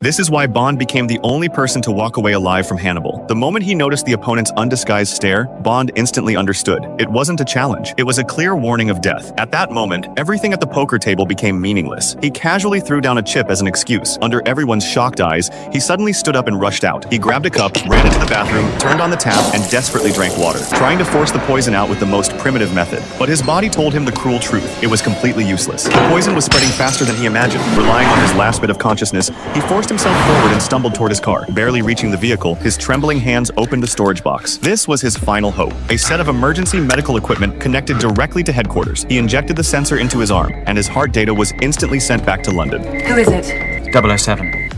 This is why Bond became the only person to walk away alive from Hannibal. The moment he noticed the opponent's undisguised stare, Bond instantly understood. It wasn't a challenge. It was a clear warning of death. At that moment, everything at the poker table became meaningless. He casually threw down a chip as an excuse. Under everyone's shocked eyes, he suddenly stood up and rushed out. He grabbed a cup, ran into the bathroom, turned on the tap, and desperately drank water, trying to force the poison out with the most primitive method. But his body told him the cruel truth. It was completely useless. The poison was spreading faster than he imagined. Relying on his last bit of consciousness, he forced himself forward and stumbled toward his car. Barely reaching the vehicle, his trembling hands opened the storage box. This was his final hope. A set of emergency medical equipment connected directly to headquarters. He injected the sensor into his arm, and his heart data was instantly sent back to London. Who is it? 007.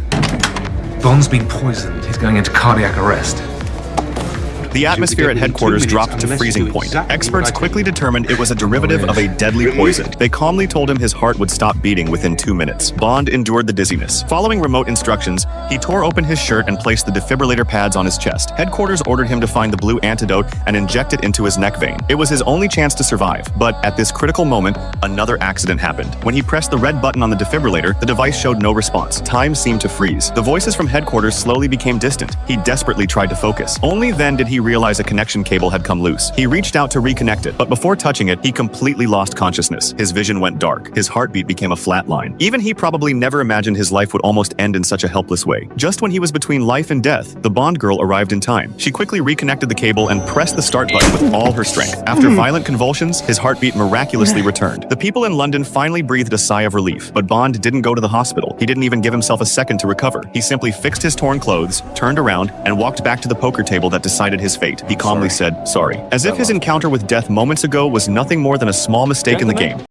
Bond's been poisoned. He's going into cardiac arrest. The atmosphere at headquarters dropped to freezing point. Experts quickly determined it was a derivative of a deadly poison. They calmly told him his heart would stop beating within 2 minutes. Bond endured the dizziness. Following remote instructions, he tore open his shirt and placed the defibrillator pads on his chest. Headquarters ordered him to find the blue antidote and inject it into his neck vein. It was his only chance to survive. But at this critical moment, another accident happened. When he pressed the red button on the defibrillator, the device showed no response. Time seemed to freeze. The voices from headquarters slowly became distant. He desperately tried to focus. Only then did he realize a connection cable had come loose. He reached out to reconnect it, but before touching it, he completely lost consciousness. His vision went dark. His heartbeat became a flat line. Even he probably never imagined his life would almost end in such a helpless way. Just when he was between life and death, the Bond girl arrived in time. She quickly reconnected the cable and pressed the start button with all her strength. After violent convulsions, his heartbeat miraculously returned. The people in London finally breathed a sigh of relief, but Bond didn't go to the hospital. He didn't even give himself a second to recover. He simply fixed his torn clothes, turned around, and walked back to the poker table that decided his fate. He calmly said, "Sorry," as if his encounter with death moments ago was nothing more than a small mistake in the game.